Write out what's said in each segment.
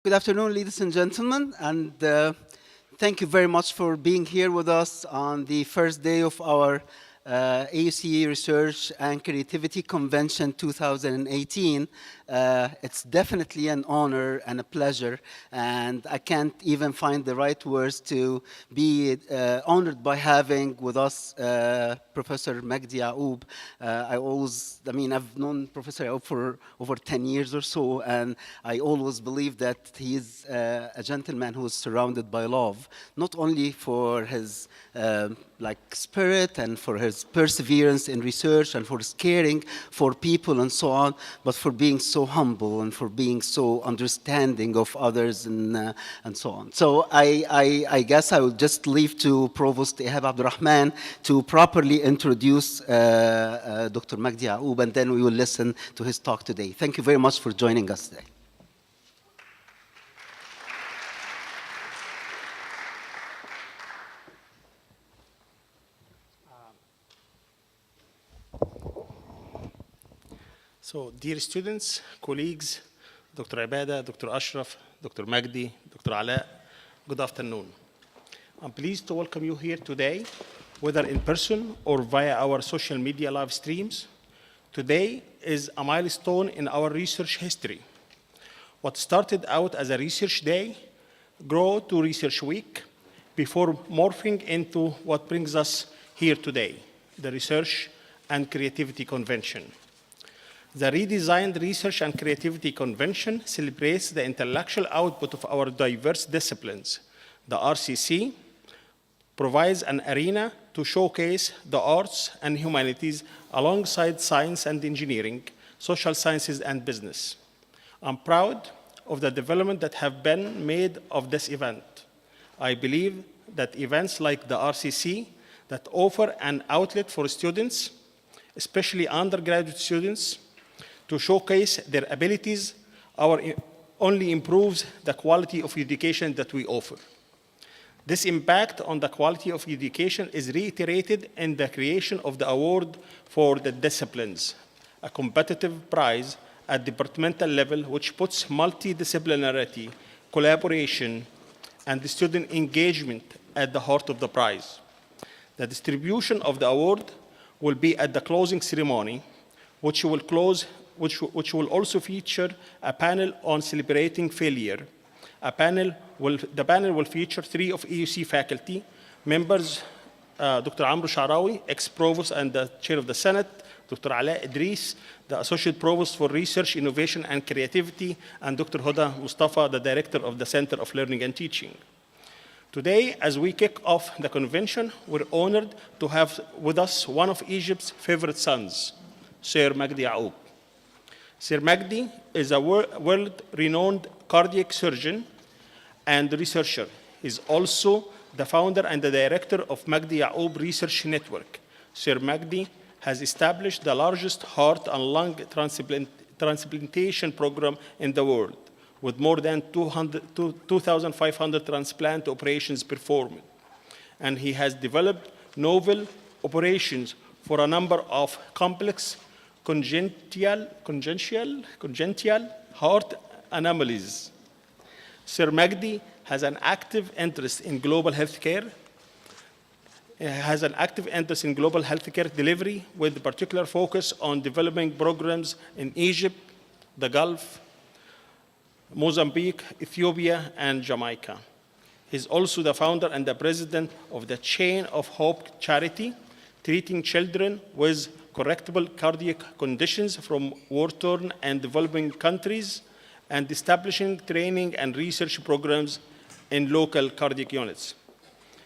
Good afternoon, ladies and gentlemen, and thank you very much for being here with us on the first day of our AUC Research and Creativity Convention 2018. It's definitely an honor and a pleasure, and I can't even find the right words to be honored by having with us Professor Magdy Yacoub. I've known Professor Yacoub for over 10 years or so, and I always believe that he is a gentleman who is surrounded by love, not only for his spirit and for his perseverance in research and for his caring for people and so on, but for being so humble and for being so understanding of others and so on. So I guess I will just leave to Provost Ihab Abdurrahman to properly introduce Dr. Magdy Yacoub, and then we will listen to his talk today. Thank you very much for joining us today. So, dear students, colleagues, Dr. Ibada, Dr. Ashraf, Dr. Magdy, Dr. Ala, good afternoon. I'm pleased to welcome you here today, whether in person or via our social media live streams. Today is a milestone in our research history. What started out as a research day grew to research week before morphing into what brings us here today, the Research and Creativity Convention. The redesigned Research and Creativity Convention celebrates the intellectual output of our diverse disciplines. The RCC provides an arena to showcase the arts and humanities alongside science and engineering, social sciences and business. I'm proud of the development that have been made of this event. I believe that events like the RCC that offer an outlet for students, especially undergraduate students, to showcase their abilities only improves the quality of education that we offer. This impact on the quality of education is reiterated in the creation of the award for the disciplines, a competitive prize at departmental level which puts multidisciplinarity, collaboration, and student engagement at the heart of the prize. The distribution of the award will be at the closing ceremony, which will also feature a panel on celebrating failure. The panel will feature 3 of AUC faculty members, Dr. Amr Sharawi, ex-provost and the chair of the Senate, Dr. Ala Idris, the associate provost for research, innovation, and creativity, and Dr. Huda Mustafa, the director of the Center of Learning and Teaching. Today, as we kick off the convention, we're honored to have with us one of Egypt's favorite sons, Sir Magdy Yacoub. Sir Magdy is a world-renowned cardiac surgeon and researcher. He's also the founder and the director of Magdy Yacoub Research Network. Sir Magdy has established the largest heart and lung transplantation program in the world, with more than 2,500 transplant operations performed. And he has developed novel operations for a number of complex congenital heart anomalies. Sir Magdy has an active interest in global healthcare. Delivery with particular focus on developing programs in Egypt, the Gulf, Mozambique, Ethiopia, and Jamaica. He's also the founder and the president of the Chain of Hope charity, treating children with correctable cardiac conditions from war-torn and developing countries, and establishing training and research programs in local cardiac units.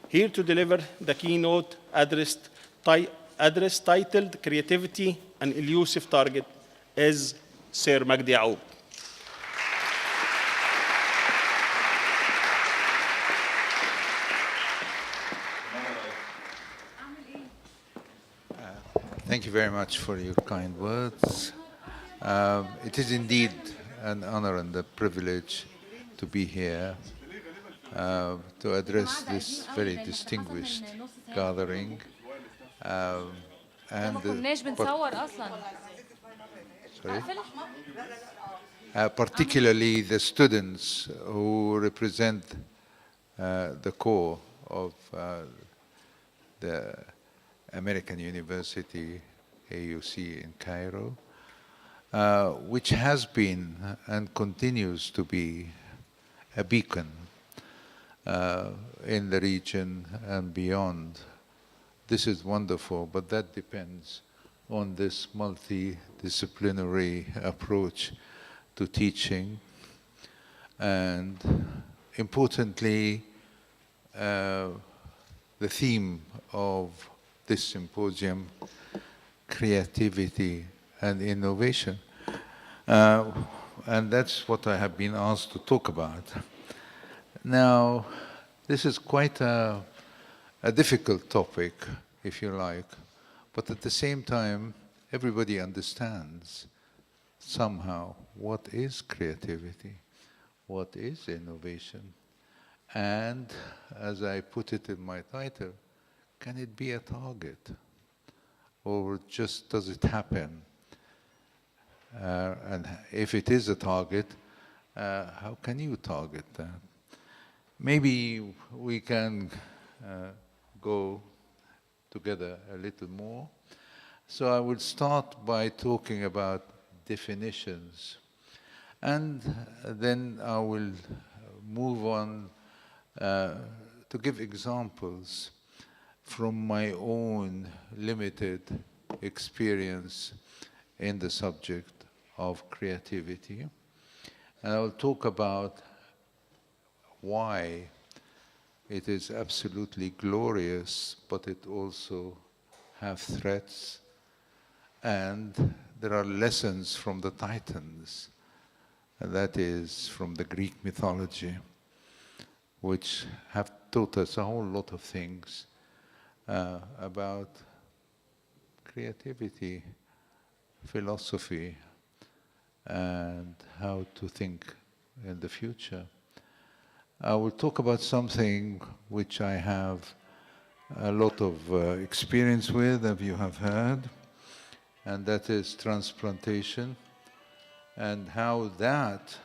Here to deliver the keynote address titled Creativity, an Elusive Target is Sir Magdy Yacoub. Thank you very much for your kind words. It is indeed an honor and a privilege to be here to address this very distinguished gathering. Sorry? particularly the students who represent the core of the American University, AUC in Cairo, which has been and continues to be a beacon in the region and beyond. This is wonderful, but that depends on this multidisciplinary approach to teaching. And importantly, the theme of this symposium, creativity and innovation. And that's what I have been asked to talk about. Now, this is quite a difficult topic, if you like, but at the same time, everybody understands somehow what is creativity, what is innovation, and as I put it in my title, can it be a target? Or just does it happen? And if it is a target, how can you target that? Maybe we can go together a little more. So I will start by talking about definitions. And then I will move on to give examples from my own limited experience in the subject of creativity. And I will talk about why it is absolutely glorious, but it also has threats. And there are lessons from the Titans, and that is from the Greek mythology, which have taught us a whole lot of things about creativity, philosophy, and how to think in the future. I will talk about something which I have a lot of experience with, as you have heard, and that is transplantation, and how that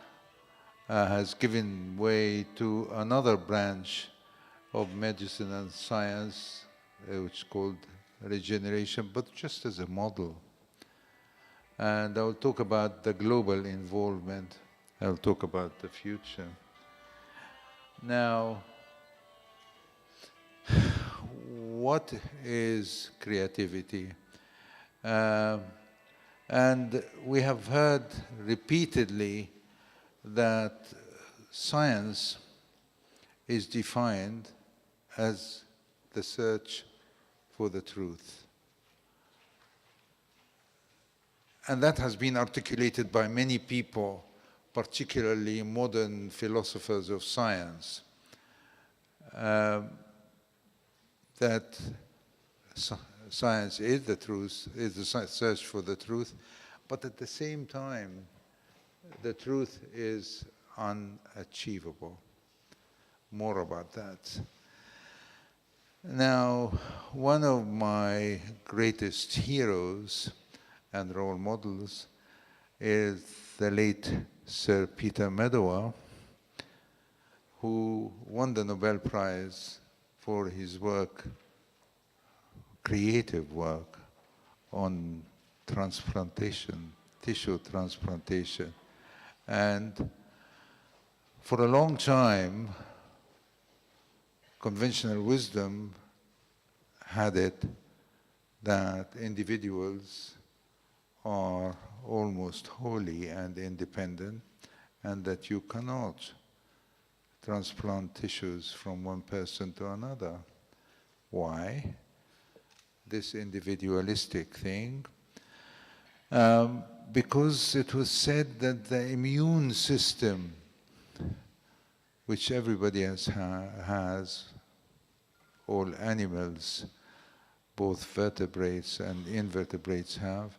has given way to another branch of medicine and science, which is called regeneration, but just as a model. And I will talk about the global involvement. I will talk about the future. Now, what is creativity? And we have heard repeatedly that science is defined as the search for the truth. And that has been articulated by many people, particularly modern philosophers of science, that science is the truth, is the search for the truth, but at the same time, the truth is unachievable. More about that. Now, one of my greatest heroes and role models is the late Sir Peter Medawar, who won the Nobel Prize for his work, creative work, on transplantation, tissue transplantation. And for a long time, conventional wisdom had it that individuals are almost holy and independent, and that you cannot transplant tissues from one person to another. Why? This individualistic thing. Because it was said that the immune system, which everybody has, all animals, both vertebrates and invertebrates have,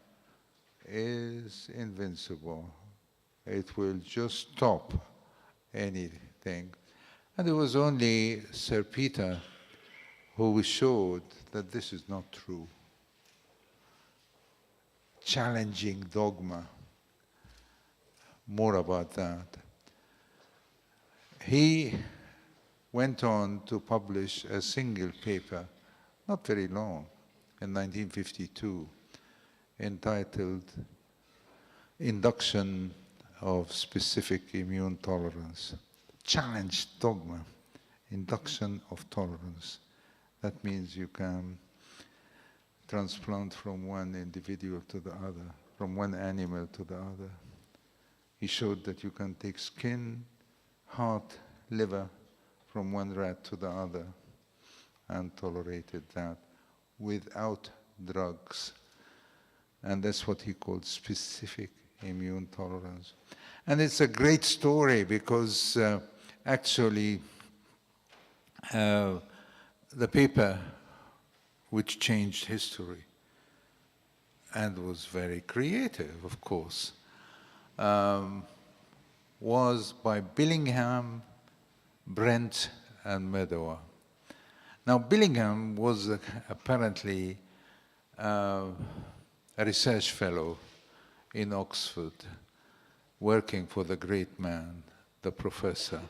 is invincible. It will just stop anything. And it was only Sir Peter who showed that this is not true. Challenging dogma. more about that. He went on to publish a single paper, not very long, in 1952, entitled Induction of Specific Immune Tolerance. Challenged dogma, induction of tolerance. That means you can transplant from one individual to the other, from one animal to the other. He showed that you can take skin, heart, liver from one rat to the other, and tolerated that without drugs. And that's what he called specific immune tolerance. And it's a great story because actually the paper which changed history and was very creative, of course, was by Billingham, Brent, and Medawar. Now, Billingham was apparently a research fellow in Oxford, working for the great man, the professor,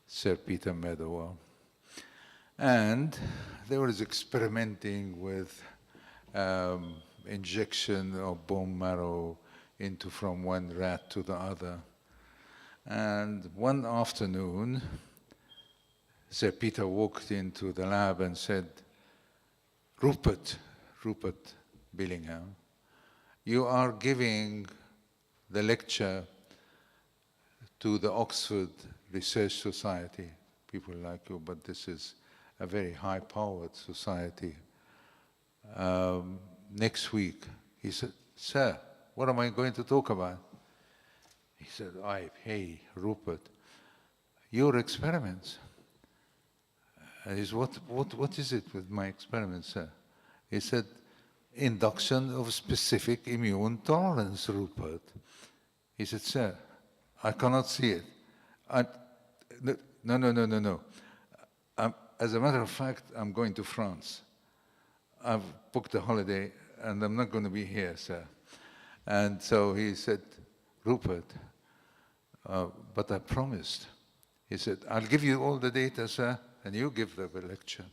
Sir Peter Medawar. And they were experimenting with injection of bone marrow from one rat to the other. And one afternoon, Sir Peter walked into the lab and said, Rupert Billingham, you are giving the lecture to the Oxford Research Society, people like you, but this is a very high-powered society. Next week, he said, sir, what am I going to talk about? He said, hey, Rupert, your experiments. And he said, what is it with my experiments, sir? He said, induction of specific immune tolerance, Rupert. He said, sir, I cannot see it. No. As a matter of fact, I'm going to France. I've booked a holiday, and I'm not going to be here, sir. And so he said, Rupert, but I promised. He said, I'll give you all the data, sir, and you give the lecture.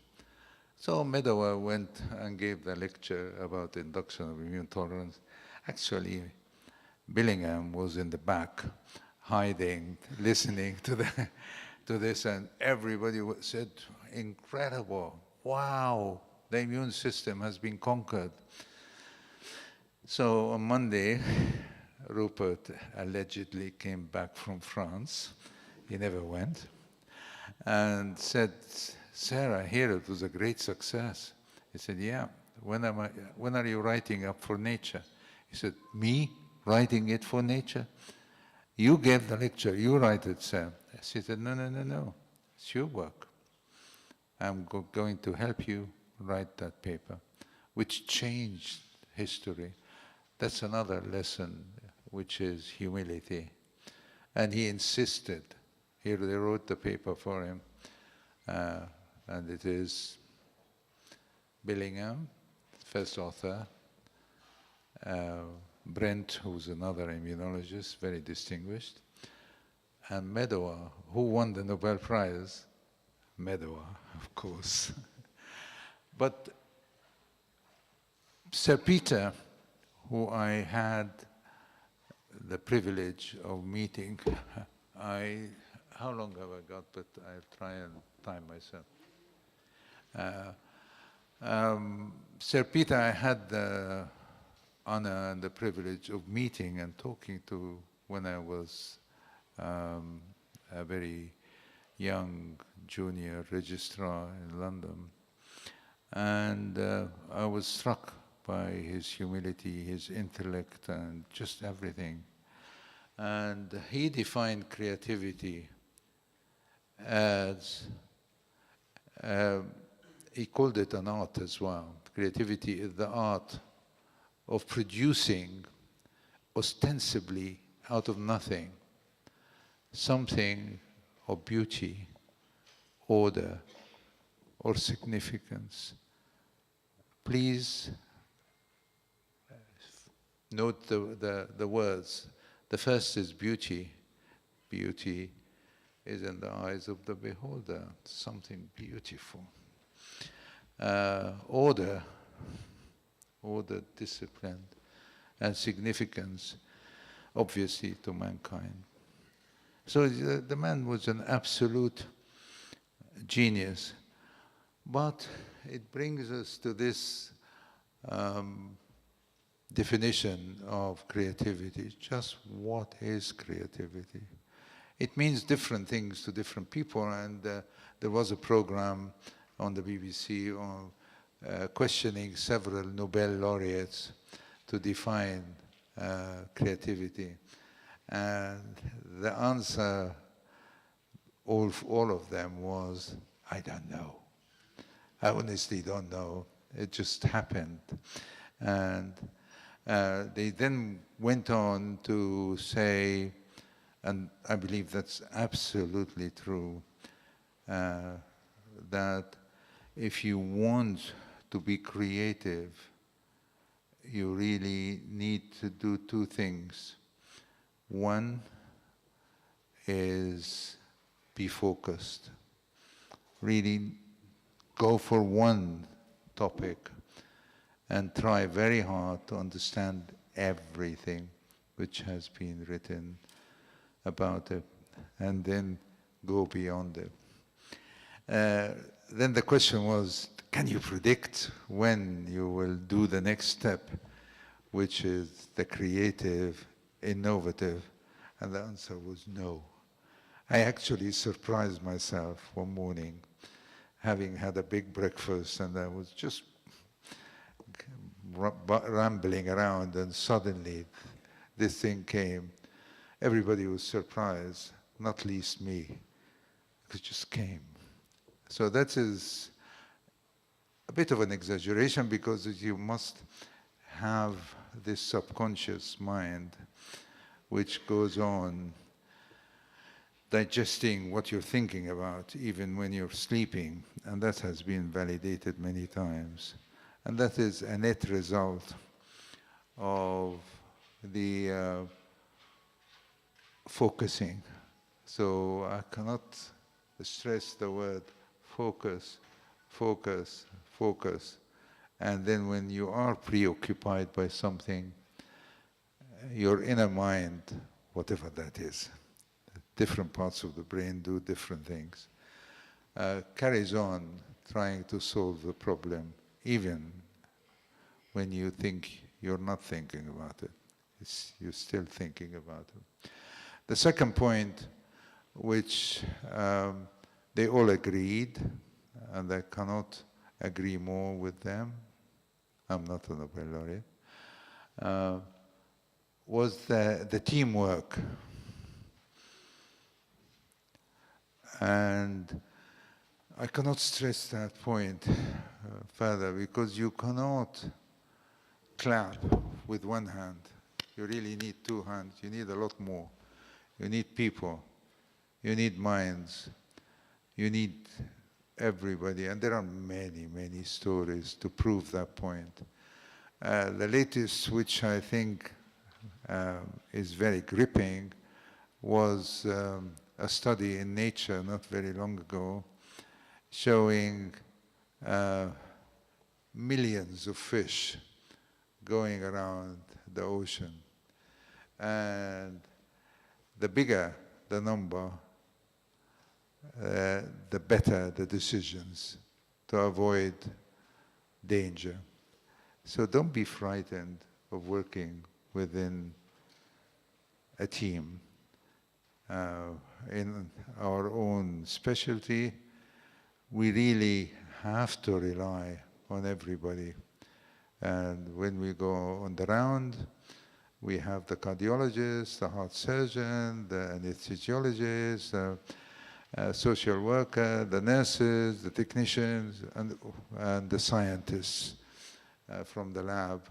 So Medawar went and gave the lecture about induction of immune tolerance. Actually, Billingham was in the back, hiding, listening to this, and everybody said, incredible, wow, the immune system has been conquered. So on Monday, Rupert allegedly came back from France. He never went. And said, Sir, I hear it was a great success. He said, yeah, when are you writing up for Nature? He said, me writing it for Nature? You gave the lecture, you write it, sir. She said, no, it's your work. I'm going to help you write that paper, which changed history. That's another lesson, which is humility. And he insisted. Here they wrote the paper for him, and it is Billingham, first author, Brent, who's another immunologist, very distinguished, and Medawar, who won the Nobel Prize. Medawar, of course. But Sir Peter, who I had the privilege of meeting, how long have I got? But I'll try and time myself. Sir Peter, I had the honor and the privilege of meeting and talking to when I was a very young junior registrar in London. And I was struck by his humility, his intellect, and just everything. And he defined creativity as, he called it an art as well. Creativity is the art of producing ostensibly out of nothing something of beauty, order, or significance. Please note the words. The first is beauty. Beauty is in the eyes of the beholder, something beautiful. Order, discipline, and significance, obviously, to mankind. So the man was an absolute genius. But it brings us to this definition of creativity. Just what is creativity? It means different things to different people, and there was a program on the BBC on questioning several Nobel laureates to define creativity. And the answer, all of them, was, I don't know. I honestly don't know. It just happened. And they then went on to say, and I believe that's absolutely true, that if you want to be creative, you really need to do two things. One is be focused. Really go for one topic and try very hard to understand everything which has been written about it, and then go beyond it. Then the question was, can you predict when you will do the next step, which is the creative, innovative? And the answer was no. I actually surprised myself one morning, having had a big breakfast, and I was just rambling around, and suddenly this thing came. Everybody was surprised, not least me. It just came. So that is a bit of an exaggeration, because you must have this subconscious mind which goes on digesting what you're thinking about, even when you're sleeping, and that has been validated many times. And that is a net result of the focusing. So I cannot stress the word focus, focus, focus. And then when you are preoccupied by something, your inner mind, whatever that is, different parts of the brain do different things, carries on trying to solve the problem, even when you think you're not thinking about it. You're still thinking about it. The second point, which they all agreed, and I cannot agree more with them, I'm not a Nobel laureate, was the teamwork. And I cannot stress that point further, because you cannot clap with one hand. You really need two hands. You need a lot more. You need people. You need minds. You need everybody. And there are many, many stories to prove that point. The latest, which I think is very gripping, was a study in Nature not very long ago, showing millions of fish going around the ocean. And the bigger the number, the better the decisions to avoid danger. So don't be frightened of working within a team. In our own specialty, we really have to rely on everybody. And when we go on the round, we have the cardiologist, the heart surgeon, the anesthesiologist, social worker, the nurses, the technicians, and the scientists from the lab,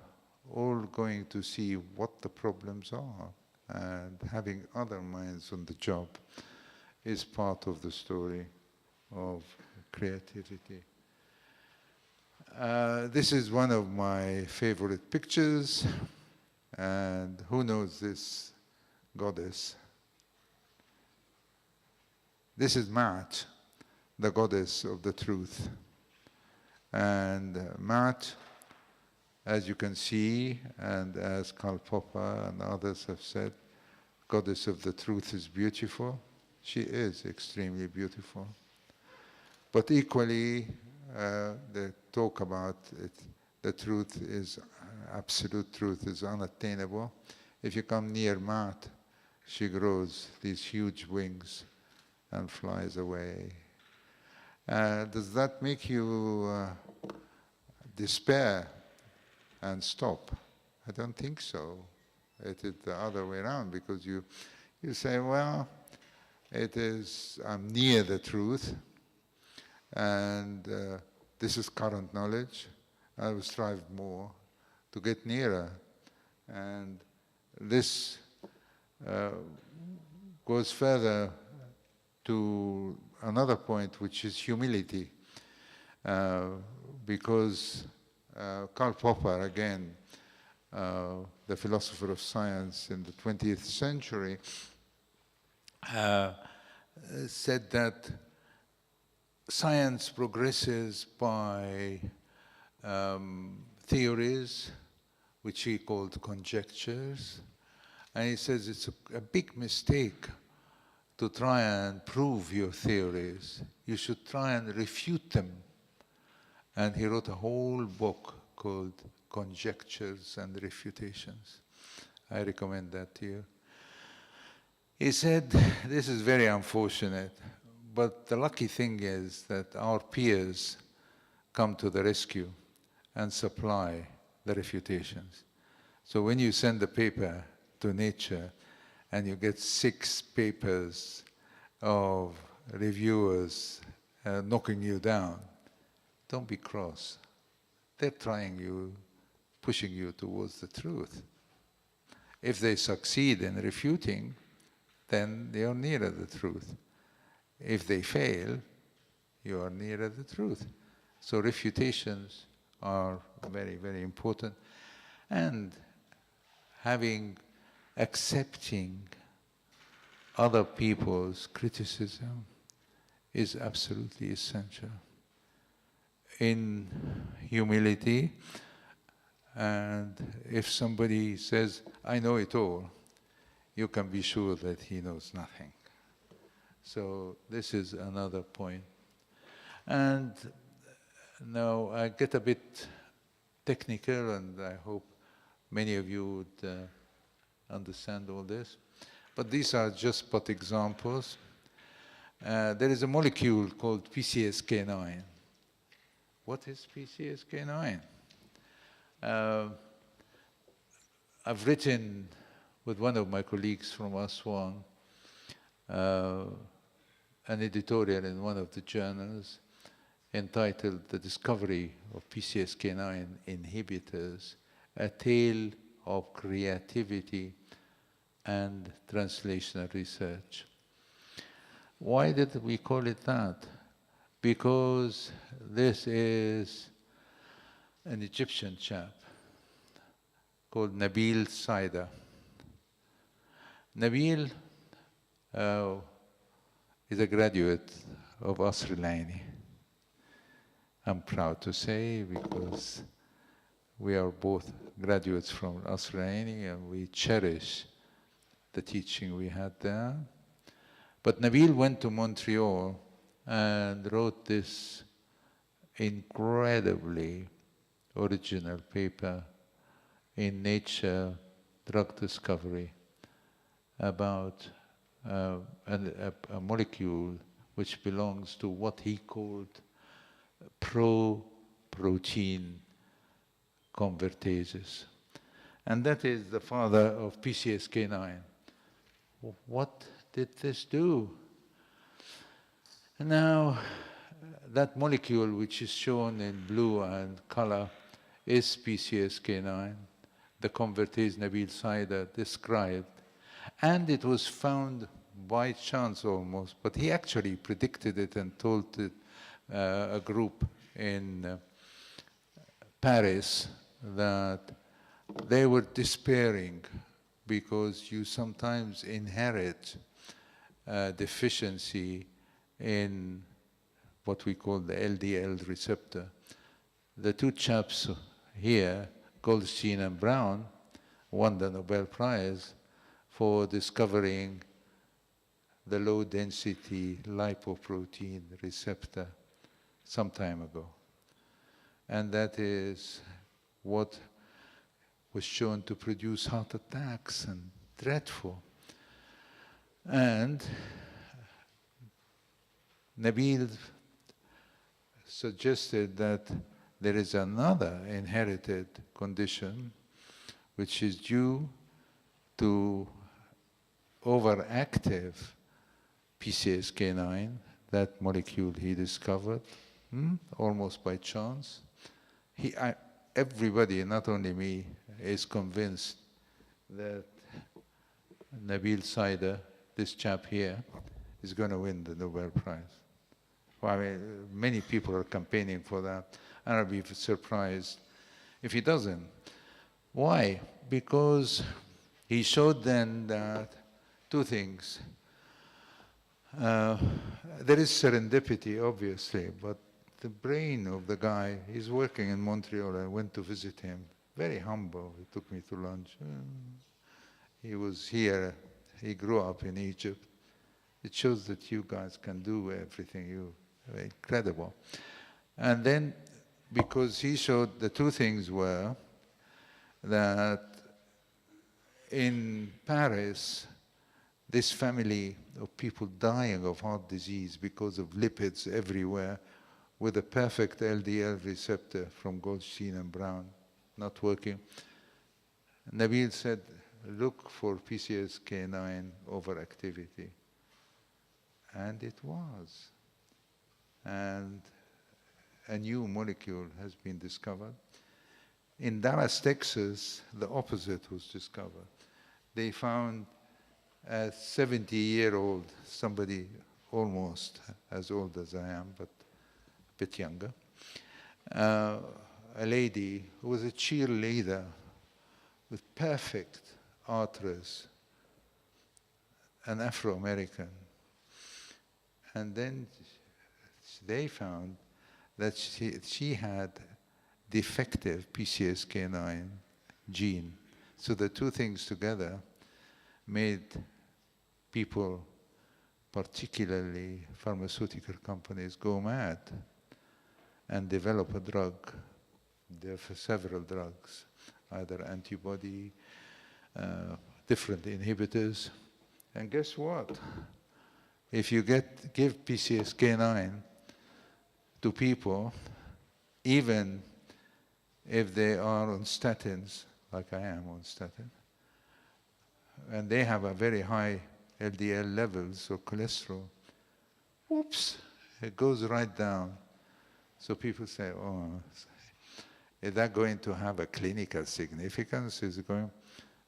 all going to see what the problems are. And having other minds on the job is part of the story of creativity. This is one of my favorite pictures, and who knows this goddess. This is Maat, the goddess of the truth. And Maat, as you can see, and as Karl Popper and others have said, goddess of the truth is beautiful. She is extremely beautiful. But equally, they talk about it, the truth is, absolute truth is unattainable. If you come near Maat, she grows these huge wings and flies away. Does that make you despair and stop? I don't think so. It is the other way around, because you say, well, I'm near the truth, and this is current knowledge. I will strive more to get nearer. And this goes further to another point, which is humility. Because Karl Popper, again, the philosopher of science in the 20th century, said that science progresses by theories, which he called conjectures. And he says it's a big mistake to try and prove your theories. You should try and refute them. And he wrote a whole book called Conjectures and Refutations. I recommend that to you. He said, this is very unfortunate, but the lucky thing is that our peers come to the rescue and supply the refutations. So when you send a paper to Nature and you get 6 papers of reviewers knocking you down, don't be cross. They're pushing you towards the truth. If they succeed in refuting, then they are nearer the truth. If they fail, you are nearer the truth. So refutations are very, very important. And accepting other people's criticism is absolutely essential. In humility, and if somebody says, I know it all, you can be sure that he knows nothing. So this is another point. And now I get a bit technical, and I hope many of you would understand all this. But these are just but examples. There is a molecule called PCSK9. What is PCSK9? I've written with one of my colleagues from Aswan an editorial in one of the journals entitled The Discovery of PCSK9 Inhibitors, A Tale of Creativity and Translational Research. Why did we call it that? Because this is an Egyptian chap called Nabil Saida. Nabil is a graduate of Asr al-Aini. I'm proud to say, because we are both graduates from Asr al-Aini and we cherish the teaching we had there. But Nabil went to Montreal and wrote this incredibly original paper in Nature Drug Discovery about a molecule which belongs to what he called pro-protein convertases. And that is the father of PCSK9. What did this do? Now, that molecule which is shown in blue and color is PCSK9, the convertase Nabil Saida described. And it was found by chance almost, but he actually predicted it and told it, a group in Paris that they were despairing because you sometimes inherit deficiency in what we call the LDL receptor. The two chaps here, Goldstein and Brown, won the Nobel Prize for discovering the low-density lipoprotein receptor some time ago. And that is what was shown to produce heart attacks and dreadful. And Nabil suggested that there is another inherited condition which is due to overactive PCSK9, that molecule he discovered, almost by chance. Everybody, not only me, is convinced that Nabil Sider, this chap here, is going to win the Nobel Prize. Well, I mean, many people are campaigning for that, and I'll be surprised if he doesn't. Why? Because he showed then that two things. There is serendipity, obviously, but the brain of the guy, he's working in Montreal. I went to visit him. Very humble. He took me to lunch. He was here. He grew up in Egypt. It shows that you guys can do everything. Incredible. And then, because he showed the two things were that in Paris, this family of people dying of heart disease because of lipids everywhere, with a perfect LDL receptor from Goldstein and Brown not working. Nabil said, look for PCSK9 overactivity. And it was. And a new molecule has been discovered. In Dallas, Texas, the opposite was discovered. They found a 70-year-old, somebody almost as old as I am, but a bit younger, a lady who was a cheerleader with perfect arteries, an Afro-American. And then they found that she had defective PCSK9 gene. So the two things together made people, particularly pharmaceutical companies, go mad and develop a drug. There are several drugs, either antibody, different inhibitors. And guess what? If you give PCSK9 to people, even if they are on statins, like I am on statin, and they have a very high LDL levels or cholesterol, whoops, it goes right down. So people say, oh, is that going to have a clinical significance? Is it going?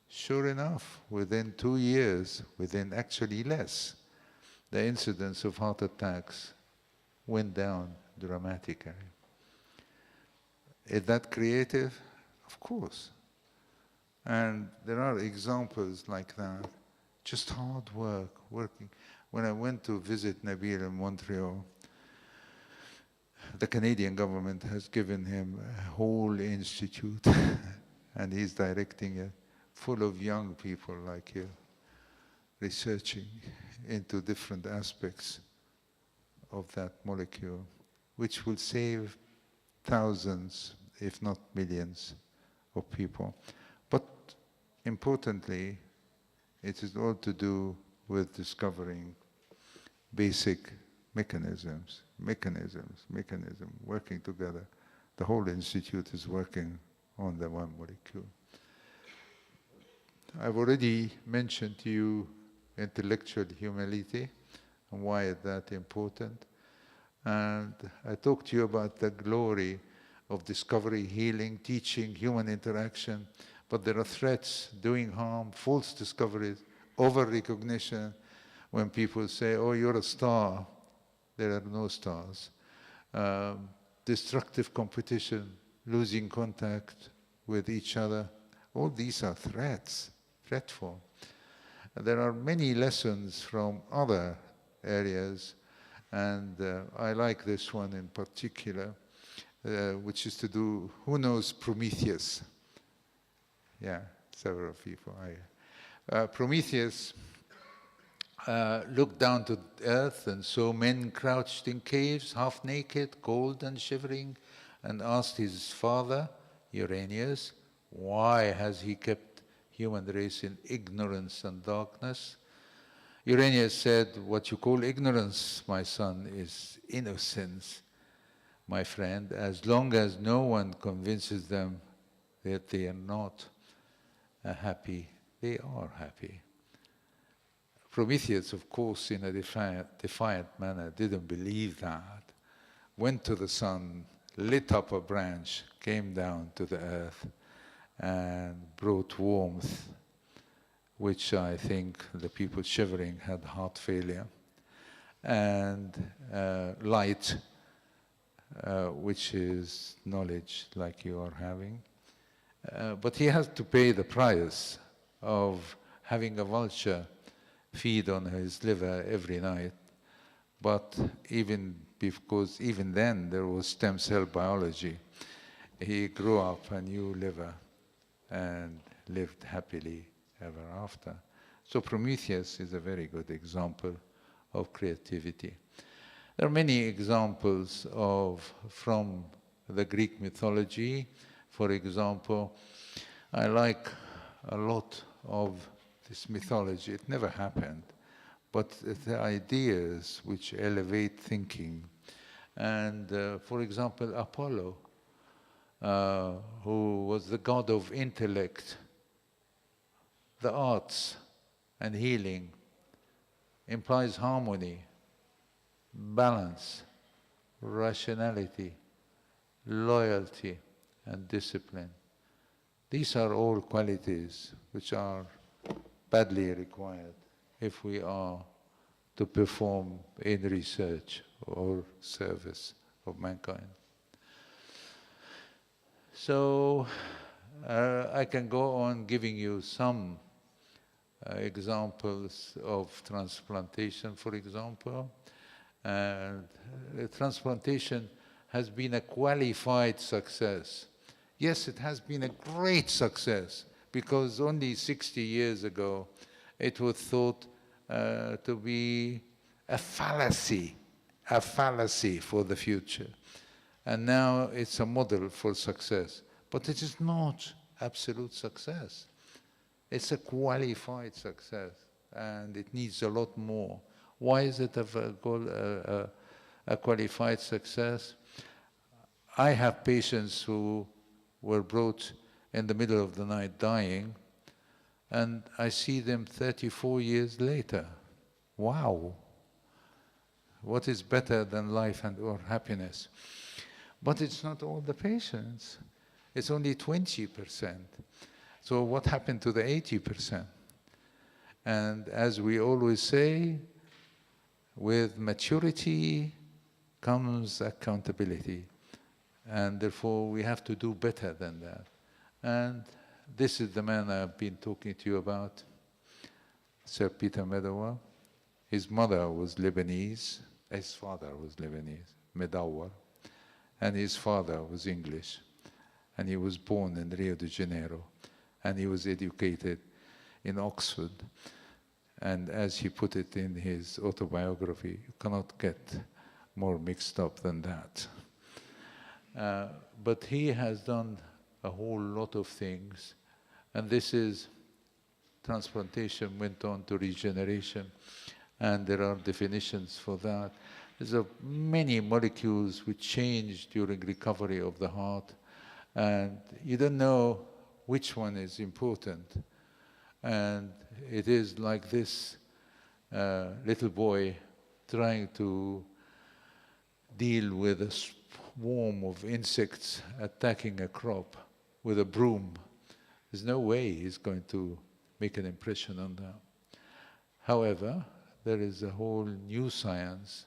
Sure enough, within 2 years, within actually less, the incidence of heart attacks went down dramatically. Is that creative? Of course. And there are examples like that. Just hard work, working. When I went to visit Nabil in Montreal, the Canadian government has given him a whole institute, and he's directing it, full of young people like you, researching into different aspects of that molecule, which will save thousands, if not millions, of people. But importantly, it is all to do with discovering basic mechanisms, working together. The whole institute is working on the one molecule. I've already mentioned to you intellectual humility and why is that important. And I talked to you about the glory of discovery, healing, teaching, human interaction, but there are threats, doing harm, false discoveries, over-recognition. When people say, oh, you're a star, there are no stars. Destructive competition, losing contact with each other, all these are threats dreadful. There are many lessons from other areas, and I like this one in particular, which is to do, who knows Prometheus? Yeah, several people. Prometheus looked down to earth and saw men crouched in caves, half naked, cold and shivering, and asked his father, Uranius, why has he kept human race in ignorance and darkness? Uranius said, what you call ignorance, my son, is innocence, my friend, as long as no one convinces them that they are not happy, they are happy. Prometheus, of course, in a defiant manner, didn't believe that, went to the sun, lit up a branch, came down to the earth, and brought warmth, which I think the people shivering had heart failure, and light, which is knowledge like you are having. But he has to pay the price of having a vulture feed on his liver every night. But because even then there was stem cell biology, he grew up a new liver and lived happily ever after. So Prometheus is a very good example of creativity. There are many examples from the Greek mythology. For example, I like a lot of this mythology. It never happened, but the ideas which elevate thinking. And for example, Apollo, who was the god of intellect, the arts and healing, implies harmony, balance, rationality, loyalty, and discipline. These are all qualities which are badly required if we are to perform in research or service of mankind. So I can go on giving you some examples of transplantation, for example. And transplantation has been a qualified success. Yes, it has been a great success, because only 60 years ago it was thought to be a fallacy for the future. And now it's a model for success. But it is not absolute success. It's a qualified success, and it needs a lot more. Why is it a qualified success? I have patients who were brought in the middle of the night dying, and I see them 34 years later. Wow! What is better than life or happiness? But it's not all the patients. It's only 20%. So what happened to the 80%? And as we always say, with maturity comes accountability. And therefore, we have to do better than that. And this is the man I've been talking to you about, Sir Peter Medawar. His mother was Lebanese, his father was Lebanese, Medawar, and his father was English. And he was born in Rio de Janeiro, and he was educated in Oxford. And as he put it in his autobiography, you cannot get more mixed up than that. But he has done a whole lot of things, and this is transplantation went on to regeneration, and there are definitions for that. There's many molecules which change during recovery of the heart, and you don't know which one is important. And it is like this little boy trying to deal with a swarm of insects attacking a crop with a broom. There's no way he's going to make an impression on that. However, there is a whole new science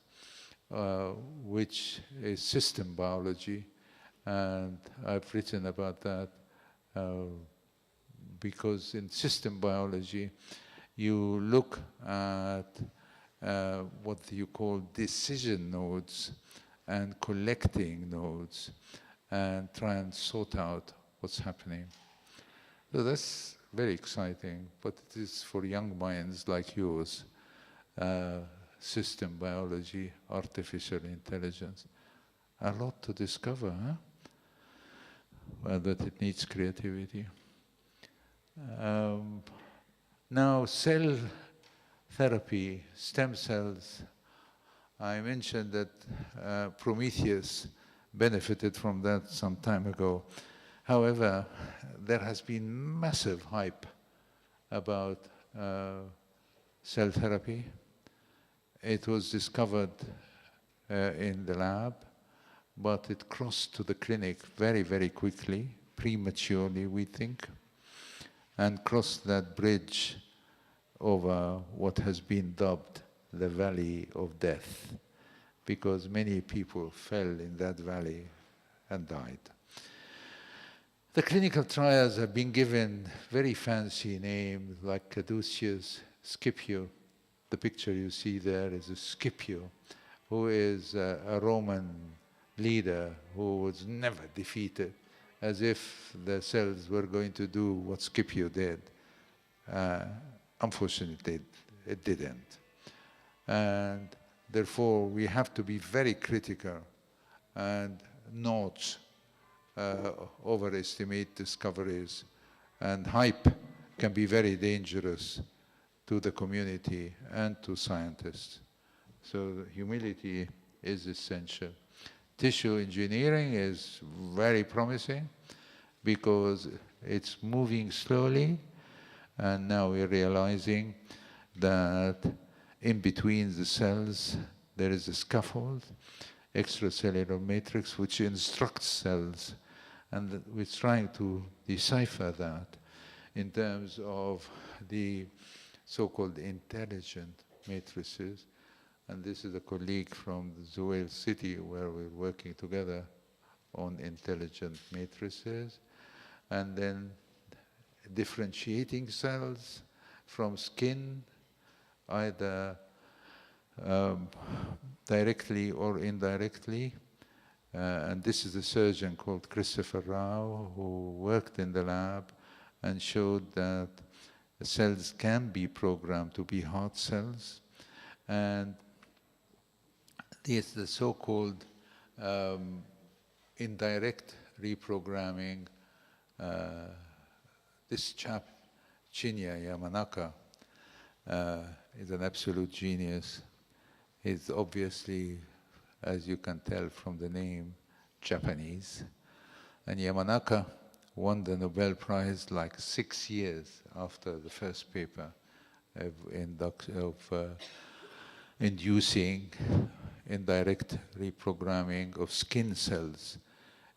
which is system biology, and I've written about that because in system biology, you look at what you call decision nodes and collecting nodes and try and sort out what's happening. So that's very exciting, but it is for young minds like yours, system biology, artificial intelligence. A lot to discover, huh? Well, but it needs creativity. Now, cell therapy, stem cells. I mentioned that Prometheus benefited from that some time ago. However, there has been massive hype about cell therapy. It was discovered in the lab, but it crossed to the clinic very, very quickly, prematurely, we think, and crossed that bridge over what has been dubbed the Valley of Death, because many people fell in that valley and died. The clinical trials have been given very fancy names like Caduceus, Scipio. The picture you see there is a Scipio, who is a Roman leader who was never defeated, as if the cells were going to do what Scipio did. Unfortunately, it didn't. And therefore, we have to be very critical and not overestimate discoveries. And hype can be very dangerous to the community and to scientists. So humility is essential. Tissue engineering is very promising because it's moving slowly, and now we're realizing that in between the cells there is a scaffold, extracellular matrix, which instructs cells, and we're trying to decipher that in terms of the so-called intelligent matrices. And this is a colleague from the Wales City where we're working together on intelligent matrices. And then differentiating cells from skin, either directly or indirectly. And this is a surgeon called Christopher Rao who worked in the lab and showed that the cells can be programmed to be heart cells. And there's the so-called indirect reprogramming. This chap, Shinya Yamanaka, is an absolute genius. He's obviously, as you can tell from the name, Japanese. And Yamanaka won the Nobel Prize like 6 years after the first paper of inducing indirect reprogramming of skin cells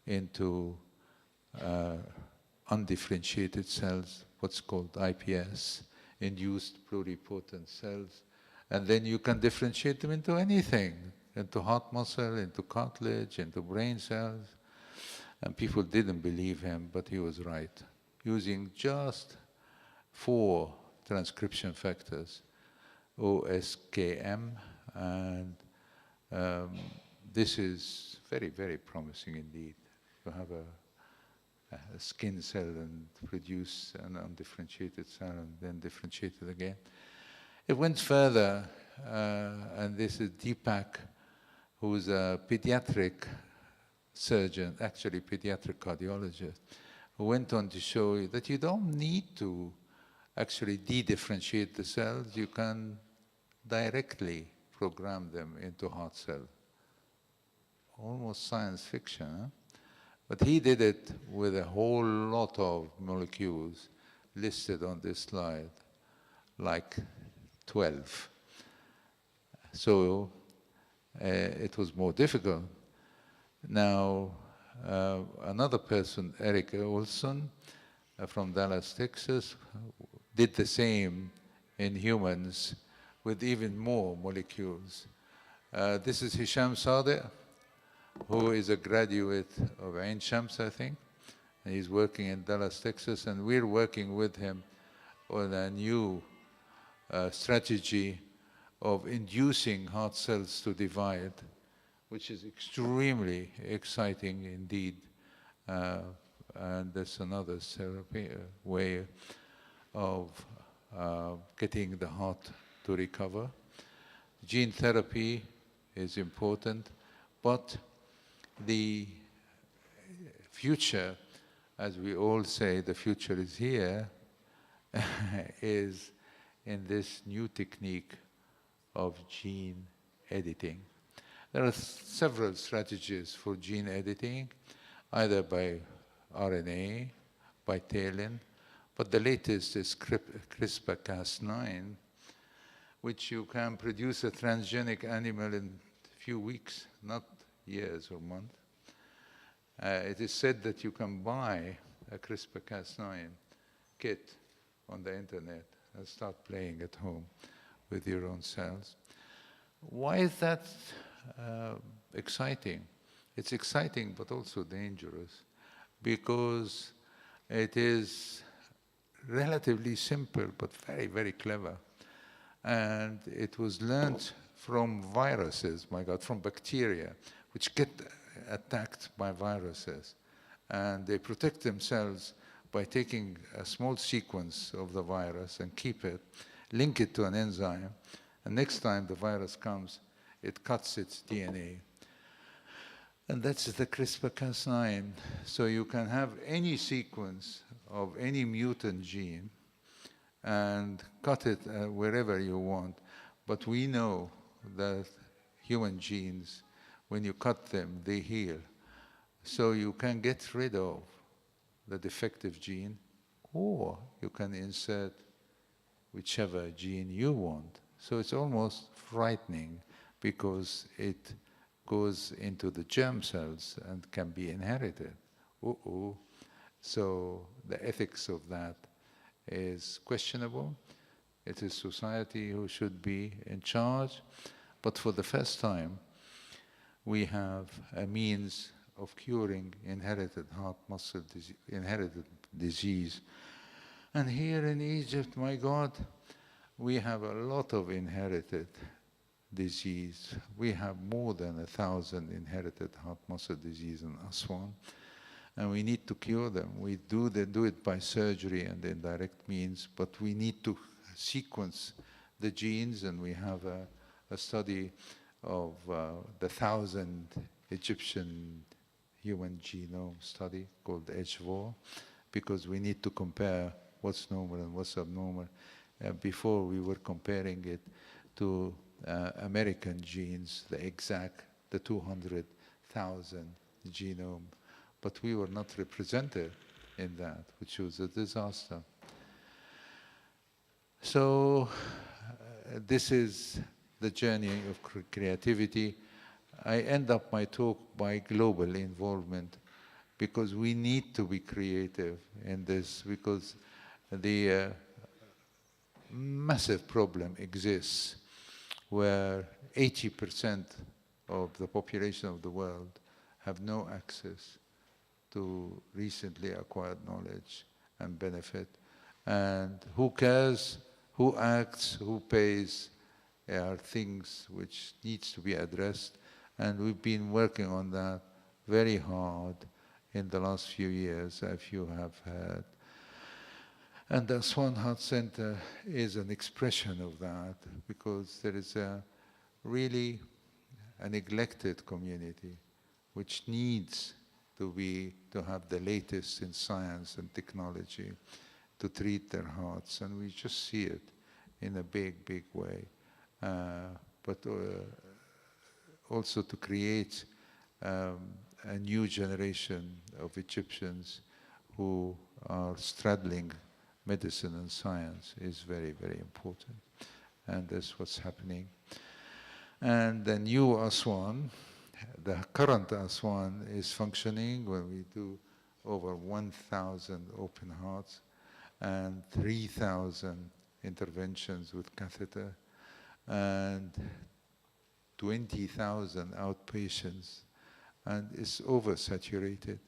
into undifferentiated cells, what's called IPS, induced pluripotent cells. And then you can differentiate them into anything, into heart muscle, into cartilage, into brain cells. And people didn't believe him, but he was right. Using just 4 transcription factors, OSKM, and this is very, very promising indeed. You have a skin cell and produce an undifferentiated cell and then differentiate it again. It went further, and this is Deepak, who's a pediatric surgeon, actually pediatric cardiologist, who went on to show that you don't need to actually de-differentiate the cells, you can directly program them into heart cells. Almost science fiction, huh? But he did it with a whole lot of molecules listed on this slide, like 12. So it was more difficult. Now, another person, Eric Olson, from Dallas, Texas, did the same in humans with even more molecules. This is Hisham Sadeh, who is a graduate of Ain Shams, I think, He's working in Dallas, Texas, and we're working with him on a new strategy of inducing heart cells to divide, which is extremely exciting indeed. And that's another therapy, way of getting the heart to recover. Gene therapy is important, but the future, as we all say, the future is here, is in this new technique of gene editing. There are several strategies for gene editing, either by RNA, by TALEN, but the latest is CRISPR-Cas9, which you can produce a transgenic animal in a few weeks, not years or months. It is said that you can buy a CRISPR-Cas9 kit on the internet and start playing at home with your own cells. Why is that exciting? It's exciting but also dangerous, because it is relatively simple but very, very clever. And it was learned from viruses, my God, from bacteria, which get attacked by viruses. And they protect themselves by taking a small sequence of the virus and keep it, link it to an enzyme, and next time the virus comes, it cuts its DNA. And that's the CRISPR-Cas9. So you can have any sequence of any mutant gene and cut it wherever you want. But we know that human genes, when you cut them, they heal. So you can get rid of the defective gene, or you can insert whichever gene you want. So it's almost frightening, because it goes into the germ cells and can be inherited. So the ethics of that is questionable. It is society who should be in charge. But for the first time, we have a means of curing inherited heart muscle inherited disease. And here in Egypt, my God, we have a lot of inherited disease. We have more than 1,000 inherited heart muscle disease in Aswan, and we need to cure them. We do it by surgery and indirect means, but we need to sequence the genes, and we have a study of the 1,000 Egyptian human genome study called HVOR, because we need to compare what's normal and what's abnormal. Before we were comparing it to American genes, the 200,000 genome, but we were not represented in that, which was a disaster. So this is the journey of creativity. I end up my talk by global involvement, because we need to be creative in this, because the massive problem exists where 80% of the population of the world have no access to recently acquired knowledge and benefit. And who cares, who acts, who pays, are things which needs to be addressed. And we've been working on that very hard in the last few years, as you have heard. And the Aswan Heart Center is an expression of that, because there is really a neglected community which needs to have the latest in science and technology to treat their hearts, and we just see it in a big, big way. But also to create a new generation of Egyptians who are straddling medicine and science is very, very important. And that's what's happening. And the new Aswan, the current Aswan, is functioning when we do over 1,000 open hearts and 3,000 interventions with catheter and 20,000 outpatients, and it's oversaturated.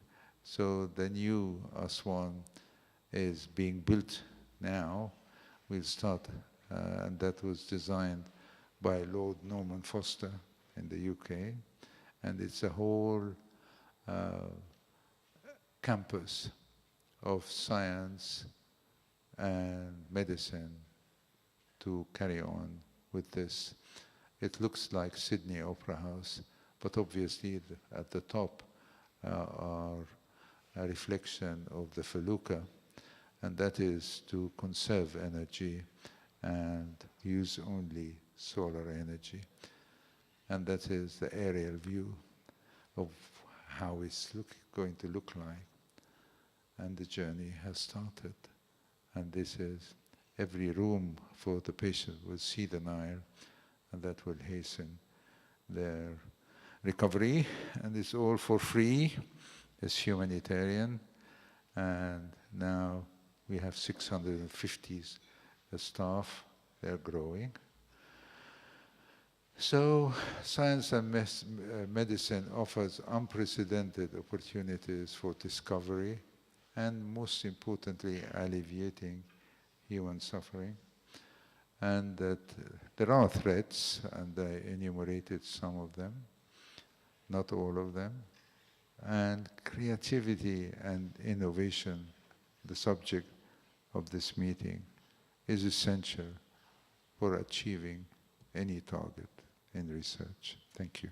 So the new Aswan is being built now. We'll start, and that was designed by Lord Norman Foster in the UK. And it's a whole campus of science and medicine to carry on with this. It looks like Sydney Opera House, but obviously at the top are a reflection of the felucca, and that is to conserve energy and use only solar energy. And that is the aerial view of how it's going to look like. And the journey has started. And this is, every room for the patient will see the Nile, and that will hasten their recovery. And it's all for free. It's humanitarian. And now we have 650 staff. They're growing. So science and medicine offers unprecedented opportunities for discovery and, most importantly, alleviating human suffering. And that there are threats, and I enumerated some of them, not all of them. And creativity and innovation, the subject of this meeting, is essential for achieving any target in research. Thank you.